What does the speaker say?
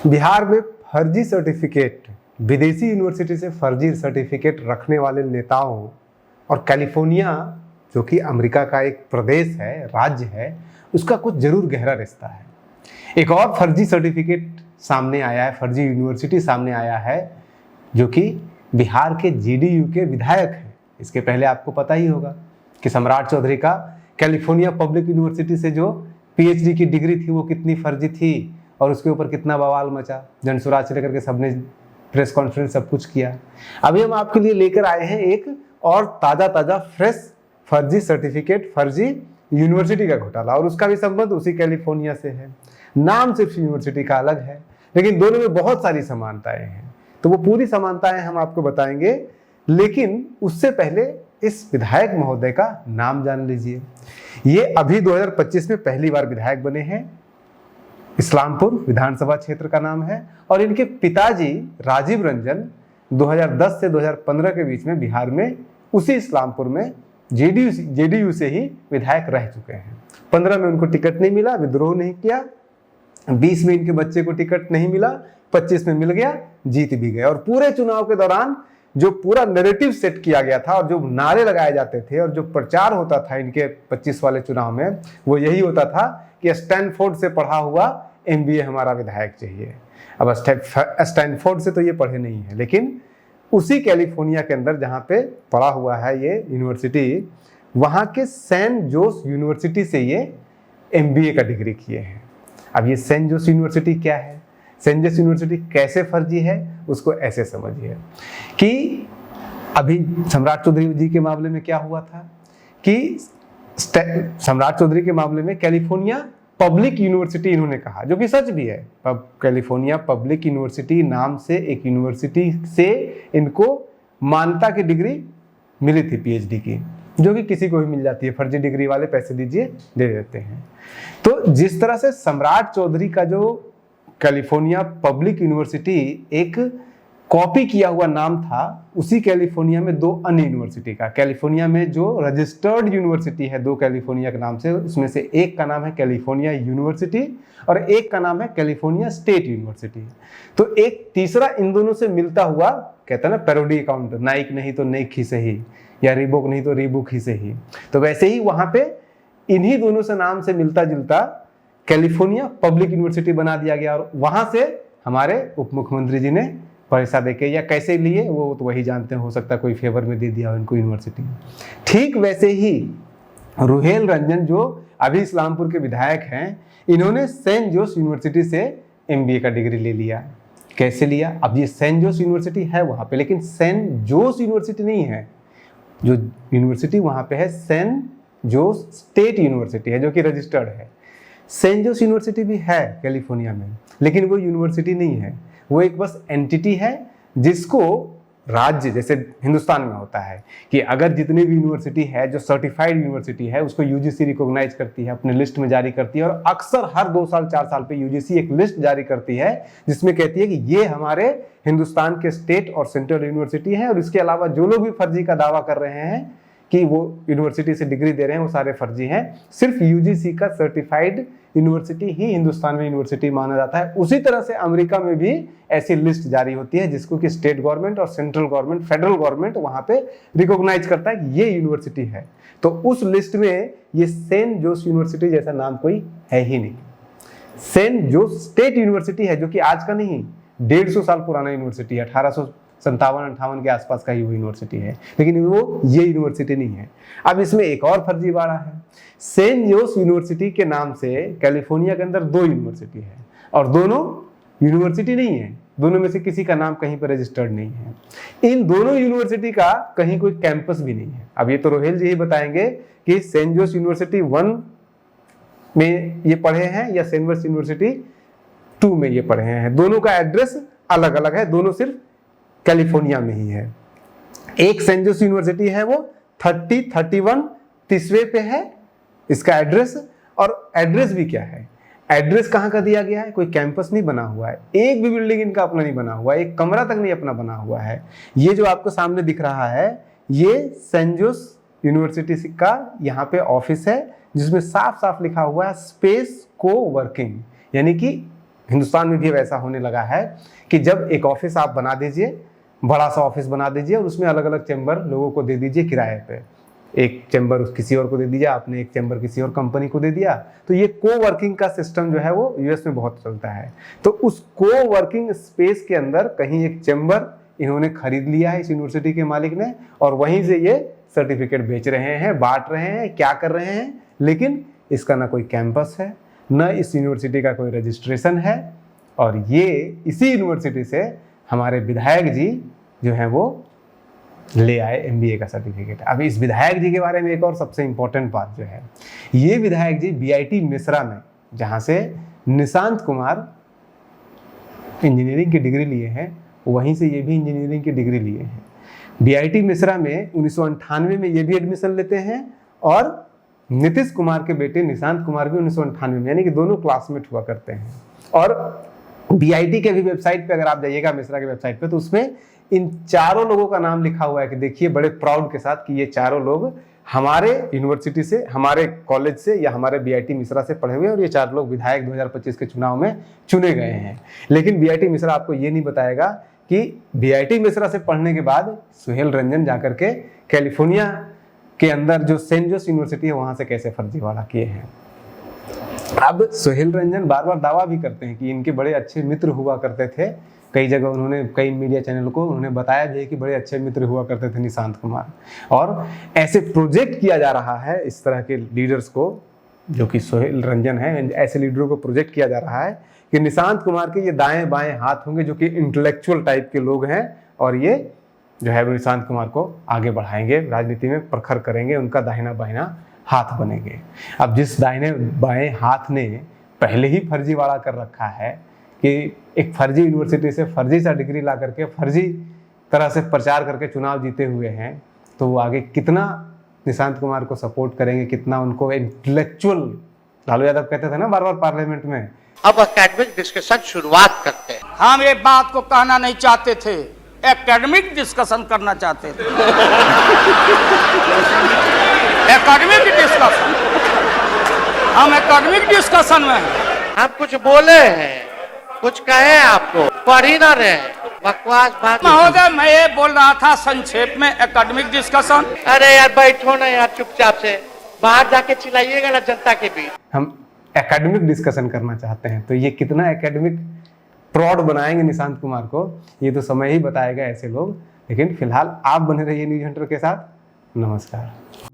बिहार में फर्जी सर्टिफिकेट, विदेशी यूनिवर्सिटी से फर्जी सर्टिफिकेट रखने वाले नेताओं और कैलिफोर्निया जो कि अमेरिका का एक प्रदेश है, राज्य है, उसका कुछ जरूर गहरा रिश्ता है। एक और फर्जी सर्टिफिकेट सामने आया है, फर्जी यूनिवर्सिटी सामने आया है, जो कि बिहार के जेडीयू के विधायक हैं। इसके पहले आपको पता ही होगा कि सम्राट चौधरी का कैलिफोर्निया पब्लिक यूनिवर्सिटी से जो पीएचडी की डिग्री थी वो कितनी फर्जी थी और उसके ऊपर कितना बवाल मचा, जनसुराज से लेकर के सबने प्रेस कॉन्फ्रेंस सब कुछ किया। अभी हम आपके लिए लेकर आए हैं एक और ताज़ा फ्रेश फर्जी सर्टिफिकेट, फर्जी यूनिवर्सिटी का घोटाला, और उसका भी संबंध उसी कैलिफोर्निया से है। नाम सिर्फ यूनिवर्सिटी का अलग है, लेकिन दोनों में बहुत सारी समानताएं हैं। तो वो पूरी समानताएं हम आपको बताएंगे, लेकिन उससे पहले इस विधायक महोदय का नाम जान लीजिए। ये अभी 2025 में पहली बार विधायक बने हैं। इस्लामपुर विधानसभा क्षेत्र का नाम है, और इनके पिताजी राजीव रंजन 2010 से 2015 के बीच में बिहार में उसी इस्लामपुर में जेडीयू से ही विधायक रह चुके हैं। 15 में उनको टिकट नहीं मिला, विद्रोह नहीं किया। 20 में इनके बच्चे को टिकट नहीं मिला, 25 में मिल गया, जीत भी गए। और पूरे चुनाव के दौरान जो पूरा नैरेटिव सेट किया गया था और जो नारे लगाए जाते थे और जो प्रचार होता था इनके 25 वाले चुनाव में, वो यही होता था कि स्टैनफोर्ड से पढ़ा हुआ एमबीए हमारा विधायक चाहिए। अब स्टैनफोर्ड से तो ये पढ़े नहीं है, लेकिन उसी कैलिफोर्निया के अंदर जहाँ पे पढ़ा हुआ है ये यूनिवर्सिटी, वहाँ के सेंट जोस यूनिवर्सिटी से ये एमबीए का डिग्री किए हैं। अब ये सेंट जोस यूनिवर्सिटी क्या है, सेंट जोस यूनिवर्सिटी कैसे फर्जी है, उसको ऐसे समझिए कि अभी सम्राट चौधरी जी के मामले में क्या हुआ था कि सम्राट चौधरी के मामले में कैलिफोर्निया पब्लिक यूनिवर्सिटी इन्होंने कहा, जो कि सच भी है। कैलिफोर्निया पब्लिक यूनिवर्सिटी नाम से एक यूनिवर्सिटी से इनको मान्यता की डिग्री मिली थी पीएचडी की, जो कि किसी को भी मिल जाती है। फर्जी डिग्री वाले पैसे दीजिए, दे देते हैं। तो जिस तरह से सम्राट चौधरी का जो कैलिफोर्निया पब्लिक यूनिवर्सिटी एक कॉपी किया हुआ नाम था, उसी कैलिफोर्निया में दो अन्य यूनिवर्सिटी का, कैलिफोर्निया में जो रजिस्टर्ड यूनिवर्सिटी है दो कैलिफोर्निया के नाम से, उसमें से एक का नाम है कैलिफोर्निया यूनिवर्सिटी और एक का नाम है कैलिफोर्निया स्टेट यूनिवर्सिटी। तो एक तीसरा इन दोनों से मिलता हुआ, कहता है ना पैरोडी अकाउंट, नाइक नहीं तो नाइक ही से ही, या रीबुक नहीं तो रीबुक ही से ही। तो वैसे ही वहां पे इन्हीं दोनों से नाम से मिलता जुलता कैलिफोर्निया पब्लिक यूनिवर्सिटी बना दिया गया, और वहां से हमारे उप मुख्यमंत्री जी ने पैसा देके या कैसे लिए वो तो वही जानते हैं, हो सकता है कोई फेवर में दे दिया हो इनको यूनिवर्सिटी। ठीक वैसे ही रुहेल रंजन जो अभी इस्लामपुर के विधायक हैं, इन्होंने सेंट जोस यूनिवर्सिटी से एमबीए का डिग्री ले लिया। कैसे लिया? अब ये सेंट जोस यूनिवर्सिटी है वहां पे, लेकिन सेंट जोस यूनिवर्सिटी नहीं है। जो यूनिवर्सिटी वहां पे है सेंट जोस स्टेट यूनिवर्सिटी है, जो कि रजिस्टर्ड है। सेंट जोस यूनिवर्सिटी भी है कैलिफोर्निया में, लेकिन वो यूनिवर्सिटी नहीं है, वो एक बस एंटिटी है जिसको राज्य, जैसे हिंदुस्तान में होता है कि अगर जितनी भी यूनिवर्सिटी है जो सर्टिफाइड यूनिवर्सिटी है, उसको यूजीसी रिकॉग्नाइज करती है, अपने लिस्ट में जारी करती है, और अक्सर हर 2 साल 4 साल पे यूजीसी एक लिस्ट जारी करती है जिसमें कहती है कि ये हमारे हिंदुस्तान के स्टेट और सेंट्रल यूनिवर्सिटी है, और इसके अलावा जो लोग भी फर्जी का दावा कर रहे हैं कि वो यूनिवर्सिटी से डिग्री दे रहे हैं, वो सारे फर्जी हैं। सिर्फ यूजीसी का सर्टिफाइड यूनिवर्सिटी ही हिंदुस्तान में यूनिवर्सिटी माना जाता है। उसी तरह से अमेरिका में भी ऐसी लिस्ट जारी होती है जिसको कि स्टेट गवर्नमेंट और सेंट्रल गवर्नमेंट, फेडरल गवर्नमेंट वहां पे रिकॉग्नाइज करता है कि ये यूनिवर्सिटी है। तो उस लिस्ट में ये सेंट जोस यूनिवर्सिटी जैसा नाम कोई है ही नहीं। सेंट जोस स्टेट यूनिवर्सिटी है, जो कि आज का नहीं, 150 साल पुराना यूनिवर्सिटी है, 1857-58 के आसपास का ही वो यूनिवर्सिटी है, लेकिन वो ये यूनिवर्सिटी नहीं है। अब इसमें एक और फर्जीवाड़ा है। सेंट जोस यूनिवर्सिटी के नाम से कैलिफोर्निया के अंदर 2 यूनिवर्सिटी है, और दोनों यूनिवर्सिटी नहीं है, दोनों में से किसी का नाम कहीं पर रजिस्टर्ड नहीं है। इन दोनों यूनिवर्सिटी का कहीं कोई कैंपस भी नहीं है। अब ये तो रोहेल जी ही बताएंगे कि सेंट जोस यूनिवर्सिटी 1 में ये पढ़े हैं या सेंट जोस यूनिवर्सिटी 2 में ये पढ़े हैं। दोनों का एड्रेस अलग अलग है, दोनों सिर्फ कैलिफोर्निया में ही है। एक सेंट जोस यूनिवर्सिटी है वो 31 तीसरे पे है इसका एड्रेस, और एड्रेस भी क्या है, एड्रेस कहाँ का दिया गया है, कोई कैंपस नहीं बना हुआ है, एक भी बिल्डिंग इनका अपना नहीं बना हुआ है, एक कमरा तक नहीं अपना बना हुआ है। ये जो आपको सामने दिख रहा है, ये सेंट जोस यूनिवर्सिटी का यहाँ पे ऑफिस है, जिसमें साफ साफ लिखा हुआ है स्पेस को वर्किंग, यानी कि हिंदुस्तान में भी अब ऐसा होने लगा है कि जब एक ऑफिस आप बना दीजिए, बड़ा सा ऑफिस बना दीजिए और उसमें अलग अलग चैम्बर लोगों को दे दीजिए किराए पे। एक चैम्बर किसी और को दे दीजिए आपने, एक चैम्बर किसी और कंपनी को दे दिया। तो ये को वर्किंग का सिस्टम जो है वो यूएस में बहुत चलता है। तो उस को वर्किंग स्पेस के अंदर कहीं एक चैम्बर इन्होंने खरीद लिया है इस यूनिवर्सिटी के मालिक ने, और वहीं से ये सर्टिफिकेट बेच रहे हैं, बांट रहे हैं, क्या कर रहे हैं। लेकिन इसका ना कोई कैंपस है, न इस यूनिवर्सिटी का कोई रजिस्ट्रेशन है। और ये इसी यूनिवर्सिटी से हमारे विधायक जी जो हैं वो ले आए एमबीए का सर्टिफिकेट। अब इस विधायक जी के बारे में एक और सबसे इम्पोर्टेंट बात जो है, ये विधायक जी बीआईटी मिश्रा में, जहाँ से निशांत कुमार इंजीनियरिंग की डिग्री लिए हैं, वहीं से ये भी इंजीनियरिंग की डिग्री लिए हैं। बीआईटी मिश्रा में 1998 में ये भी एडमिशन लेते हैं और नीतीश कुमार के बेटे निशांत कुमार भी 1998 में, यानी कि दोनों क्लासमेट हुआ करते हैं। और बीआईटी के भी वेबसाइट पे अगर आप जाइएगा मिश्रा के वेबसाइट पे, तो उसमें इन चारों लोगों का नाम लिखा हुआ है कि देखिए बड़े प्राउड के साथ कि ये चारों लोग हमारे यूनिवर्सिटी से, हमारे कॉलेज से या हमारे बीआईटी मिश्रा से पढ़े हुए हैं और ये चार लोग विधायक 2025 के चुनाव में चुने गए हैं। लेकिन बीआईटी मिश्रा आपको ये नहीं बताएगा कि बीआईटी मिश्रा से पढ़ने के बाद सुहेल रंजन जाकर के कैलिफोर्निया के अंदर जो सेंट जोस यूनिवर्सिटी है वहां से कैसे फर्जीवाड़ा किए हैं। अब सुहेल रंजन बार बार दावा भी करते हैं कि इनके बड़े अच्छे मित्र हुआ करते थे। कई जगह उन्होंने, कई मीडिया चैनल को उन्होंने बताया भी है कि बड़े अच्छे मित्र हुआ करते थे निशांत कुमार। और ऐसे प्रोजेक्ट किया जा रहा है इस तरह के लीडर्स को, जो कि सुहेल रंजन है, ऐसे लीडरों को प्रोजेक्ट किया जा रहा है कि निशांत कुमार के ये दाएं बाएं हाथ होंगे, जो कि इंटेलेक्चुअल टाइप के लोग हैं, और ये जो है वो निशांत कुमार को आगे बढ़ाएंगे, राजनीति में प्रखर करेंगे, उनका दाहिना बाहिना हाथ बनेंगे। अब जिस दाहिने बाएं हाथ ने पहले ही फर्जीवाड़ा कर रखा है कि एक फर्जी यूनिवर्सिटी से फर्जी सा डिग्री ला करके फर्जी तरह से प्रचार करके चुनाव जीते हुए हैं, तो वो आगे कितना निशांत कुमार को सपोर्ट करेंगे, कितना उनको इंटेलेक्चुअल, लालू यादव कहते थे ना बार बार पार्लियामेंट में। अब एकेडमिक डिस्कशन शुरुआत करते हैं। हम ये बात को कहना नहीं चाहते थे, एकेडमिक डिस्कशन करना चाहते थे। एकेडमिक डिस्कशन, हम एकेडमिक डिस्कशन में हैं। हम कुछ बोले हैं, कुछ कहे आपको, पढ़ ही ना रहे, बकवास बात। महोदय मैं ये बोल रहा था संक्षेप में एकेडमिक डिस्कशन। अरे यार बैठो ना यार चुपचाप से, बाहर जाके चिल्लाइएगा ना जनता के बीच। हम एकेडमिक डिस्कशन करना चाहते हैं, तो ये कितना एकेडमिक प्रॉड बनाएंगे निशांत कुमार को, ये तो समय ही बताएगा ऐसे लोग। लेकिन फिलहाल आप बने रहिए न्यूज हंटर के साथ। नमस्कार।